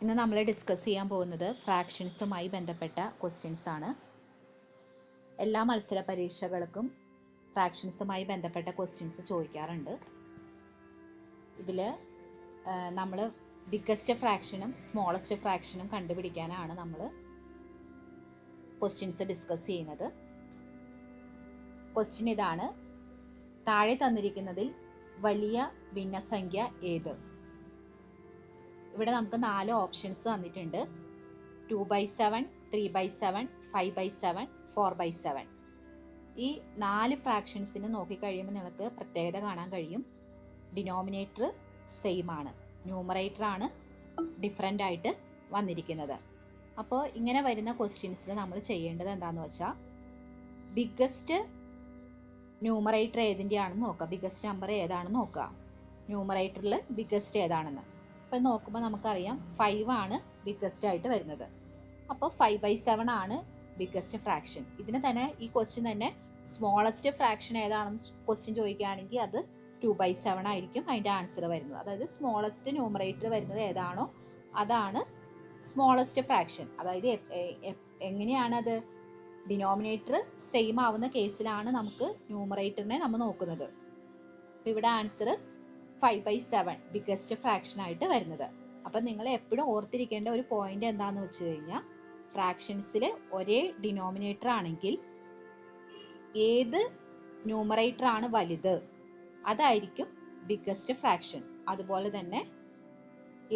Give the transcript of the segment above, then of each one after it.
ഇന്ന് നമ്മൾ ഡിസ്കസ് ചെയ്യാൻ പോകുന്നത് ഫ്രാക്ഷൻസുമായി ബന്ധപ്പെട്ട ക്വസ്റ്റ്യൻസ് ആണ്. എല്ലാ മത്സര പരീക്ഷകൾക്കും ഫ്രാക്ഷൻസുമായി ബന്ധപ്പെട്ട ക്വസ്റ്റ്യൻസ് ചോദിക്കാറുണ്ട്. ഇതിൽ നമ്മൾ ബിഗ്ഗസ്റ്റ് ഫ്രാക്ഷനും സ്മോളസ്റ്റ് ഫ്രാക്ഷനും കണ്ടുപിടിക്കാനാണ് നമ്മൾ ക്വസ്റ്റ്യൻസ് ഡിസ്കസ് ചെയ്യുന്നത്. ക്വസ്റ്റ്യൻ ഇതാണ്: താഴെ തന്നിരിക്കുന്നതിൽ വലിയ ഭിന്നസംഖ്യ ഏത്? ഇവിടെ നമുക്ക് 4 ഓപ്ഷൻസ് തന്നിട്ടുണ്ട്: 2/7, 3/7, 5/7, 4/7. ഈ 4 ഫ്രാക്ഷൻസിന് നോക്കിക്കഴിയുമ്പോൾ നിങ്ങൾക്ക് പ്രത്യേകത കാണാൻ കഴിയും. ഡിനോമിനേറ്റർ സെയിം ആണ്, ന്യൂമറേറ്റർ ആണ് ഡിഫറെൻ്റ് ആയിട്ട് വന്നിരിക്കുന്നത്. അപ്പോൾ ഇങ്ങനെ വരുന്ന ക്വസ്റ്റ്യൻസിൽ നമ്മൾ ചെയ്യേണ്ടത് എന്താണെന്ന് വെച്ചാൽ, ബിഗ്ഗസ്റ്റ് ന്യൂമറേറ്റർ ഏതിൻ്റെയാണെന്ന് നോക്കുക, ബിഗ്ഗസ്റ്റ് നമ്പർ ഏതാണെന്ന് നോക്കുക, ന്യൂമറേറ്ററിൽ ബിഗ്ഗസ്റ്റ് ഏതാണെന്ന്. അപ്പം നോക്കുമ്പോൾ നമുക്കറിയാം 5 ആണ് ബിഗ്ഗസ്റ്റ് ആയിട്ട് വരുന്നത്. അപ്പോൾ 5/7 ആണ് ബിഗ്ഗസ്റ്റ് ഫ്രാക്ഷൻ. ഇതിന് തന്നെ ഈ ക്വസ്റ്റ്യൻ തന്നെ സ്മോളസ്റ്റ് ഫ്രാക്ഷൻ ഏതാണെന്ന് ക്വസ്റ്റ്യൻ ചോദിക്കുകയാണെങ്കിൽ അത് 2/7 ആയിരിക്കും അതിൻ്റെ ആൻസർ വരുന്നത്. അതായത് സ്മോളസ്റ്റ് ന്യൂമറേറ്റർ വരുന്നത് ഏതാണോ അതാണ് സ്മോളസ്റ്റ് ഫ്രാക്ഷൻ. അതായത് എങ്ങനെയാണത്? ഡിനോമിനേറ്റർ സെയിം ആവുന്ന കേസിലാണ് നമുക്ക് ന്യൂമറേറ്ററിനെ നമ്മൾ നോക്കുന്നത്. അപ്പോൾ ഇവിടെ ആൻസർ 5/7 ബിഗ്ഗസ്റ്റ് ഫ്രാക്ഷൻ ആയിട്ട് വരുന്നത്. അപ്പം നിങ്ങൾ എപ്പോഴും ഓർത്തിരിക്കേണ്ട ഒരു പോയിന്റ് എന്താണെന്ന് വെച്ച് കഴിഞ്ഞാൽ, ഫ്രാക്ഷൻസിൽ ഒരേ ഡിനോമിനേറ്റർ ആണെങ്കിൽ ഏത് ന്യൂമറേറ്റർ ആണ് വലുത് അതായിരിക്കും ബിഗ്ഗസ്റ്റ് ഫ്രാക്ഷൻ. അതുപോലെ തന്നെ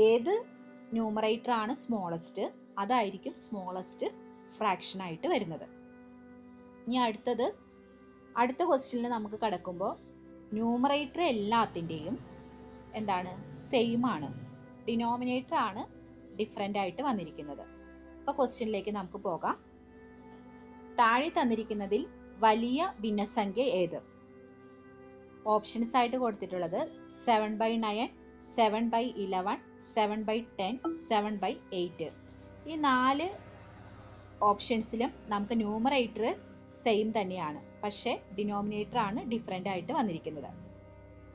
ഏത് ന്യൂമറേറ്റർ ആണ് സ്മോളസ്റ്റ് അതായിരിക്കും സ്മോളസ്റ്റ് ഫ്രാക്ഷൻ ആയിട്ട് വരുന്നത്. ഇനി അടുത്ത ക്വസ്റ്റ്യനിൽ നമുക്ക് കടക്കുമ്പോൾ, ന്യൂമറേറ്റർ എല്ലാത്തിൻ്റെയും എന്താണ്? സെയിം ആണ്, ഡിനോമിനേറ്റർ ആണ് ഡിഫറെൻ്റ് ആയിട്ട് വന്നിരിക്കുന്നത്. അപ്പോൾ ക്വസ്റ്റ്യനിലേക്ക് നമുക്ക് പോകാം. താഴെ തന്നിരിക്കുന്നതിൽ വലിയ ഭിന്നസംഖ്യ ഏത്? ഓപ്ഷൻസ് ആയിട്ട് കൊടുത്തിട്ടുള്ളത് 7/9, 7/11, 7/10, 7/8. ഈ 4 ഓപ്ഷൻസിലും നമുക്ക് ന്യൂമറേറ്റർ സെയിം തന്നെയാണ്, പക്ഷേ ഡിനോമിനേറ്റർ ആണ് ഡിഫറെൻ്റ് ആയിട്ട് വന്നിരിക്കുന്നത്.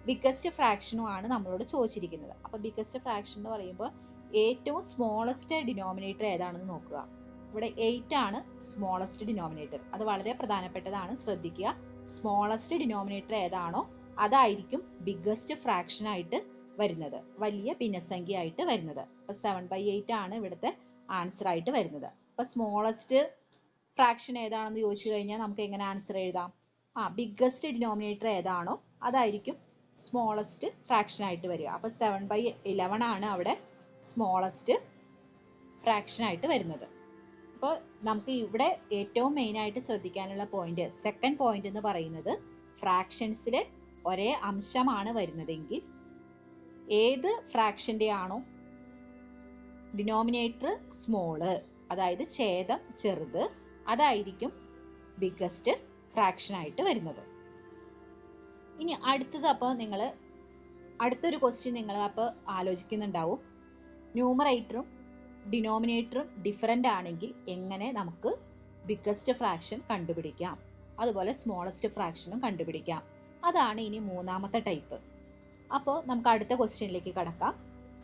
ബിഗ്ഗസ്റ്റ് ഫ്രാക്ഷനും ആണ് നമ്മളോട് ചോദിച്ചിരിക്കുന്നത്. അപ്പോൾ ബിഗ്ഗസ്റ്റ് ഫ്രാക്ഷൻ എന്ന് പറയുമ്പോൾ ഏറ്റവും സ്മോളസ്റ്റ് ഡിനോമിനേറ്റർ ഏതാണെന്ന് നോക്കുക. ഇവിടെ 8 ആണ് സ്മോളസ്റ്റ് ഡിനോമിനേറ്റർ. അത് വളരെ പ്രധാനപ്പെട്ടതാണ്, ശ്രദ്ധിക്കുക. സ്മോളസ്റ്റ് ഡിനോമിനേറ്റർ ഏതാണോ അതായിരിക്കും ബിഗ്ഗസ്റ്റ് ഫ്രാക്ഷൻ ആയിട്ട് വരുന്നത്, വലിയ ഭിന്നസംഖ്യ ആയിട്ട് വരുന്നത്. അപ്പോൾ 7/8 ആണ് ഇവിടുത്തെ ആൻസർ ആയിട്ട് വരുന്നത്. അപ്പോൾ സ്മോളസ്റ്റ് ഫ്രാക്ഷൻ ഏതാണെന്ന് ചോദിച്ചു കഴിഞ്ഞാൽ നമുക്ക് എങ്ങനെ ആൻസർ എഴുതാം? ബിഗ്ഗസ്റ്റ് ഡിനോമിനേറ്റർ ഏതാണോ അതായിരിക്കും സ്മോളസ്റ്റ് ഫ്രാക്ഷൻ ആയിട്ട് വരിക. അപ്പോൾ 7/11 ആണ് അവിടെ സ്മോളസ്റ്റ് ഫ്രാക്ഷൻ ആയിട്ട് വരുന്നത്. അപ്പോൾ നമുക്ക് ഇവിടെ ഏറ്റവും മെയിൻ ആയിട്ട് ശ്രദ്ധിക്കാനുള്ള പോയിന്റ്, സെക്കൻഡ് പോയിന്റ് എന്ന് പറയുന്നത്, ഫ്രാക്ഷൻസിലെ ഒരേ അംശമാണ് വരുന്നതെങ്കിൽ ഏത് ഫ്രാക്ഷൻ്റെ ആണോ ഡിനോമിനേറ്റർ സ്മോള്, അതായത് ഛേദം ചെറുത്, അതായിരിക്കും ബിഗ്ഗസ്റ്റ് ഫ്രാക്ഷൻ ആയിട്ട് വരുന്നത്. ഇനി അപ്പോൾ നിങ്ങൾ അടുത്തൊരു ക്വസ്റ്റ്യൻ നിങ്ങൾ അപ്പോൾ ആലോചിക്കുന്നുണ്ടാവും, ന്യൂമറേറ്ററും ഡിനോമിനേറ്ററും ഡിഫറെൻ്റ് ആണെങ്കിൽ എങ്ങനെ നമുക്ക് ബിഗ്ഗസ്റ്റ് ഫ്രാക്ഷൻ കണ്ടുപിടിക്കാം, അതുപോലെ സ്മോളസ്റ്റ് ഫ്രാക്ഷനും കണ്ടുപിടിക്കാം. അതാണ് ഇനി മൂന്നാമത്തെ ടൈപ്പ്. അപ്പോൾ നമുക്ക് അടുത്ത ക്വസ്റ്റ്യനിലേക്ക് കടക്കാം.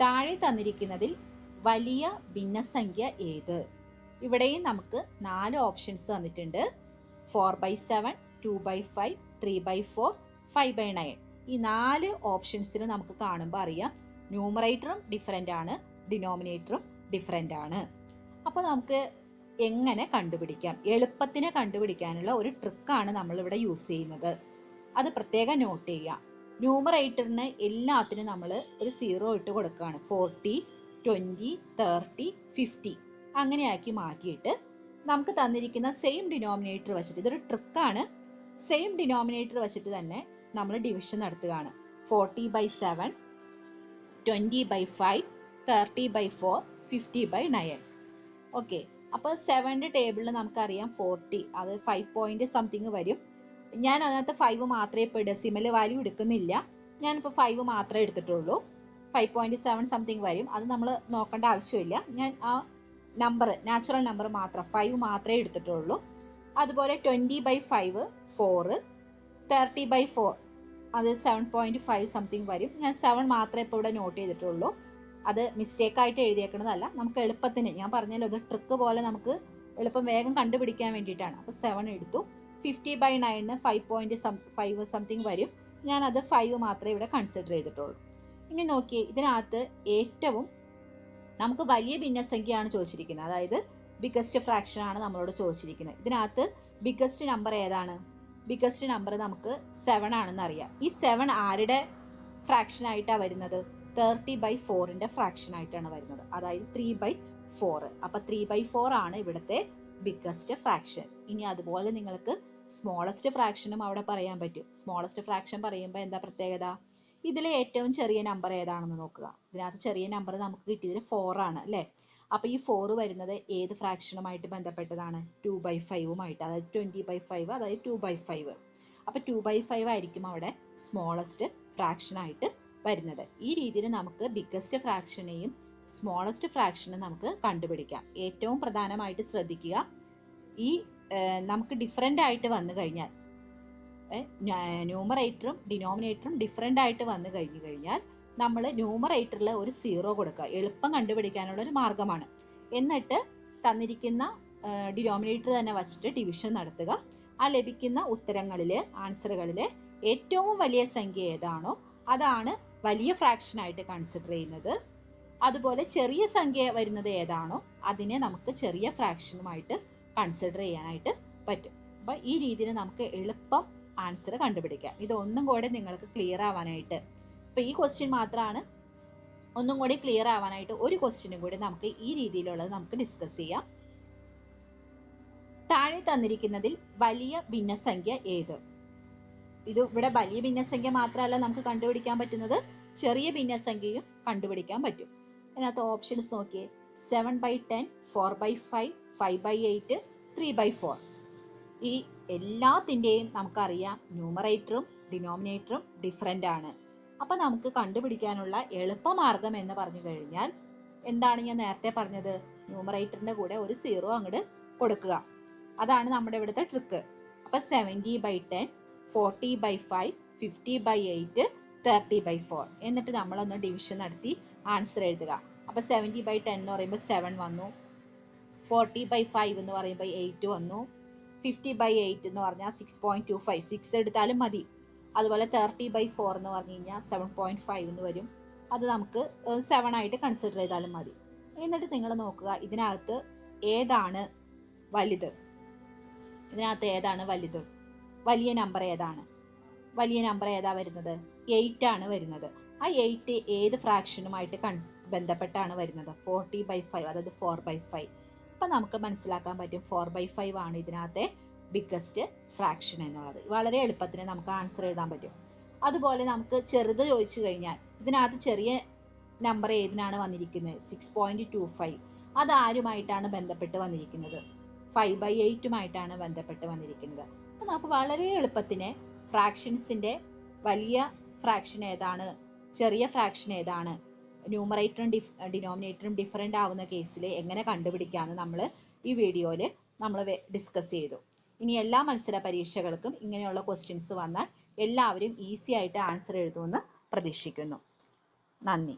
താഴെ തന്നിരിക്കുന്നതിൽ വലിയ ഭിന്നസംഖ്യ ഏത്? ഇവിടെയും നമുക്ക് 4 ഓപ്ഷൻസ് തന്നിട്ടുണ്ട്: 4/7, 2/5, 3/4, 5/9. ഈ 4 ഓപ്ഷൻസിൽ നമുക്ക് കാണുമ്പോൾ അറിയാം ന്യൂമറേറ്ററും ഡിഫറെൻ്റ് ആണ്, ഡിനോമിനേറ്ററും ഡിഫറെൻ്റ് ആണ്. അപ്പോൾ നമുക്ക് എങ്ങനെ കണ്ടുപിടിക്കാം? എളുപ്പത്തിന് കണ്ടുപിടിക്കാനുള്ള ഒരു ട്രിക്കാണ് നമ്മളിവിടെ യൂസ് ചെയ്യുന്നത്. അത് പ്രത്യേകം നോട്ട് ചെയ്യുക. ന്യൂമറേറ്ററിന് എല്ലാത്തിനും നമ്മൾ ഒരു 0 ഇട്ട് കൊടുക്കുകയാണ്. 40, 20, 30, 50 അങ്ങനെയാക്കി മാറ്റിയിട്ട് നമുക്ക് തന്നിരിക്കുന്ന സെയിം ഡിനോമിനേറ്റർ വെച്ചിട്ട്, ഇതൊരു ട്രിക്കാണ്, സെയിം ഡിനോമിനേറ്റർ വെച്ചിട്ട് തന്നെ നമ്മൾ ഡിവിഷൻ നടത്തുകയാണ്. 40/7, 20/5, 30/4, 50/9. ഓക്കെ, അപ്പോൾ 7ൻ്റെ ടേബിളിൽ നമുക്കറിയാം 40, അത് 5 പോയിന്റ് സംതിങ് വരും. ഞാൻ അതിനകത്ത് 5 മാത്രമേ ഇപ്പോൾ ഡെസിമൽ വാല്യൂ എടുക്കുന്നില്ല, ഞാനിപ്പോൾ 5 മാത്രമേ എടുത്തിട്ടുള്ളൂ. 5.7 സംതിങ് വരും, അത് നമ്മൾ നോക്കേണ്ട ആവശ്യമില്ല. ഞാൻ ആ നമ്പർ, നാച്ചുറൽ നമ്പർ മാത്രം 5 മാത്രമേ എടുത്തിട്ടുള്ളൂ. അതുപോലെ 20/5 4, 30/4 അത് 7.5 സംതിങ് വരും. ഞാൻ 7 മാത്രമേ ഇപ്പോൾ ഇവിടെ നോട്ട് ചെയ്തിട്ടുള്ളൂ. അത് മിസ്റ്റേക്കായിട്ട് എഴുതിയേക്കുന്നതല്ല, നമുക്ക് എളുപ്പത്തിന്, ഞാൻ പറഞ്ഞല്ലോ ഇത് ട്രിക്ക് പോലെ നമുക്ക് എളുപ്പം വേഗം കണ്ടുപിടിക്കാൻ വേണ്ടിയിട്ടാണ്. അപ്പോൾ 7 എടുത്തു. 50/9 5.5 സംതിങ് വരും. ഞാനത് 5 മാത്രമേ ഇവിടെ കൺസിഡർ ചെയ്തിട്ടുള്ളൂ. ഇനി നോക്കിയേ, ഇതിനകത്ത് ഏറ്റവും നമുക്ക് വലിയ ഭിന്നസംഖ്യയാണ് ചോദിച്ചിരിക്കുന്നത്, അതായത് ബിഗസ്റ്റ് ഫ്രാക്ഷൻ ആണ് നമ്മളോട് ചോദിച്ചിരിക്കുന്നത്. ഇതിനകത്ത് ബിഗസ്റ്റ് നമ്പർ ഏതാണ്? ബിഗസ്റ്റ് നമ്പർ നമുക്ക് 7 ആണെന്ന് അറിയാം. ഈ 7 ആരുടെ ഫ്രാക്ഷൻ ആയിട്ടാണ് വരുന്നത്? 30/4ന്റെ ഫ്രാക്ഷൻ ആയിട്ടാണ് വരുന്നത്, അതായത് 3/4. അപ്പൊ 3/4 ആണ് ഇവിടുത്തെ ബിഗസ്റ്റ് ഫ്രാക്ഷൻ. ഇനി അതുപോലെ നിങ്ങൾക്ക് സ്മോളസ്റ്റ് ഫ്രാക്ഷനും അവിടെ പറയാൻ പറ്റും. സ്മോളസ്റ്റ് ഫ്രാക്ഷൻ പറയുമ്പോൾ എന്താ പ്രത്യേകത? ഇതിലെ ഏറ്റവും ചെറിയ നമ്പർ ഏതാണെന്ന് നോക്കുക. ഇതിനകത്ത് ചെറിയ നമ്പർ നമുക്ക് കിട്ടിയതിൽ 4 ആണ് അല്ലേ? അപ്പൊ ഈ 4 വരുന്നത് ഏത് ഫ്രാക്ഷനുമായിട്ട് ബന്ധപ്പെട്ടതാണ്? 2/5ഉമായിട്ട്, അതായത് 20/5, അതായത് 2/5. അപ്പൊ 2/5 ആയിരിക്കും അവിടെ സ്മോളസ്റ്റ് ഫ്രാക്ഷൻ ആയിട്ട് വരുന്നത്. ഈ രീതിയിൽ നമുക്ക് ബിഗസ്റ്റ് ഫ്രാക്ഷനെയും സ്മോളസ്റ്റ് ഫ്രാക്ഷനും നമുക്ക് കണ്ടുപിടിക്കാം. ഏറ്റവും പ്രധാനമായിട്ട് ശ്രദ്ധിക്കുക, ഈ നമുക്ക് ഡിഫറെൻ്റ് ആയിട്ട് വന്നു കഴിഞ്ഞാൽ, ന്യൂമറേറ്ററും ഡിനോമിനേറ്ററും ഡിഫറെൻ്റ് ആയിട്ട് വന്നു കഴിഞ്ഞാൽ നമ്മൾ ന്യൂമറേറ്ററിൽ ഒരു 0 കൊടുക്കുക. എളുപ്പം കണ്ടുപിടിക്കാനുള്ള ഒരു മാർഗമാണ്. എന്നിട്ട് തന്നിരിക്കുന്ന ഡിനോമിനേറ്റർ തന്നെ വച്ചിട്ട് ഡിവിഷൻ നടത്തുക. ആ ലഭിക്കുന്ന ഉത്തരങ്ങളിലെ ആൻസറുകളിലെ ഏറ്റവും വലിയ സംഖ്യ ഏതാണോ അതാണ് വലിയ ഫ്രാക്ഷൻ ആയിട്ട് കൺസിഡർ ചെയ്യുന്നത്. അതുപോലെ ചെറിയ സംഖ്യ വരുന്നത് ഏതാണോ അതിനെ നമുക്ക് ചെറിയ ഫ്രാക്ഷനുമായിട്ട് കൺസിഡർ ചെയ്യാനായിട്ട് പറ്റും. അപ്പൊ ഈ രീതിയിൽ നമുക്ക് എളുപ്പം ആൻസർ കണ്ടുപിടിക്കാം. ഇതൊന്നും കൂടെ നിങ്ങൾക്ക് ക്ലിയർ ആവാനായിട്ട്, ഇപ്പൊ ഈ ക്വസ്റ്റ്യൻ മാത്രമാണ് ഒന്നും കൂടി ക്ലിയർ ആവാനായിട്ട് ഒരു ക്വസ്റ്റ്യനും കൂടി നമുക്ക് ഈ രീതിയിലുള്ളത് നമുക്ക് ഡിസ്കസ് ചെയ്യാം. താഴെ തന്നിരിക്കുന്നതിൽ വലിയ ഭിന്നസംഖ്യ ഏത്? ഇത് ഇവിടെ വലിയ ഭിന്നസംഖ്യ മാത്രമല്ല നമുക്ക് കണ്ടുപിടിക്കാൻ പറ്റുന്നത്, ചെറിയ ഭിന്നസംഖ്യയും കണ്ടുപിടിക്കാൻ പറ്റും. അതിനകത്ത് ഓപ്ഷൻസ് നോക്കിയേ. 7/10, 4/5, 5/8, 3/4. ഈ എല്ലാത്തിൻ്റെയും നമുക്കറിയാം ന്യൂമറേറ്ററും ഡിനോമിനേറ്ററും ഡിഫറെൻ്റ് ആണ്. അപ്പം നമുക്ക് കണ്ടുപിടിക്കാനുള്ള എളുപ്പമാർഗം എന്ന് പറഞ്ഞു കഴിഞ്ഞാൽ എന്താണ് ഞാൻ നേരത്തെ പറഞ്ഞത്? ന്യൂമറേറ്ററിൻ്റെ കൂടെ ഒരു 0 അങ്ങോട്ട് കൊടുക്കുക. അതാണ് നമ്മുടെ ഇവിടുത്തെ ട്രിക്ക്. അപ്പം 70/10, 40/5, 50/8, 30/4. എന്നിട്ട് നമ്മളൊന്ന് ഡിവിഷൻ നടത്തി ആൻസർ എഴുതുക. അപ്പം 70/10 എന്ന് പറയുമ്പോൾ 7 വന്നു, 40/5 എന്ന് പറയുമ്പോൾ 8 വന്നു, 50/8 എന്ന് പറഞ്ഞാൽ 6.25, 6 എടുത്താലും മതി. അതുപോലെ 30/4 എന്ന് പറഞ്ഞു കഴിഞ്ഞാൽ 7.5 എന്ന് വരും. അത് നമുക്ക് 7 ആയിട്ട് കൺസിഡർ ചെയ്താലും മതി. എന്നിട്ട് നിങ്ങൾ നോക്കുക, ഇതിനകത്ത് ഏതാണ് വലുത്? ഇതിനകത്ത് ഏതാണ് വലുത്? വലിയ നമ്പർ ഏതാണ്? വലിയ നമ്പർ ഏതാ വരുന്നത്? 8 ആണ് വരുന്നത്. ആ 8 ഏത് ഫ്രാക്ഷനുമായിട്ട് ബന്ധപ്പെട്ടാണ് വരുന്നത്? 40/5, അതായത് 4/5. അപ്പം നമുക്ക് മനസ്സിലാക്കാൻ പറ്റും 4/5 ആണ് ഇതിനകത്തെ ബിഗ്ഗസ്റ്റ് ഫ്രാക്ഷൻ എന്നുള്ളത്. വളരെ എളുപ്പത്തിന് നമുക്ക് ആൻസർ എഴുതാൻ പറ്റും. അതുപോലെ നമുക്ക് ചെറുത് ചോദിച്ചു കഴിഞ്ഞാൽ ഇതിനകത്ത് ചെറിയ നമ്പർ ഏതിനാണ് വന്നിരിക്കുന്നത്? 6.25. അത് ആരുമായിട്ടാണ് ബന്ധപ്പെട്ട് വന്നിരിക്കുന്നത്? 5/8ഉമായിട്ടാണ് ബന്ധപ്പെട്ട് വന്നിരിക്കുന്നത്. അപ്പം നമുക്ക് വളരെ എളുപ്പത്തിന് ഫ്രാക്ഷൻസിൻ്റെ വലിയ ഫ്രാക്ഷൻ ഏതാണ്, ചെറിയ ഫ്രാക്ഷൻ ഏതാണ്, ന്യൂമറേറ്ററും ഡിനോമിനേറ്ററും ഡിഫറെൻ്റ് ആവുന്ന കേസിൽ എങ്ങനെ കണ്ടുപിടിക്കാമെന്ന് നമ്മൾ ഈ വീഡിയോയിൽ നമ്മൾ ഡിസ്കസ് ചെയ്തു. ഇനി എല്ലാ മത്സര പരീക്ഷകൾക്കും ഇങ്ങനെയുള്ള ക്വസ്റ്റ്യൻസ് വന്നാൽ എല്ലാവരും ഈസി ആയിട്ട് ആൻസർ എഴുതുമെന്ന് പ്രതീക്ഷിക്കുന്നു. നന്ദി.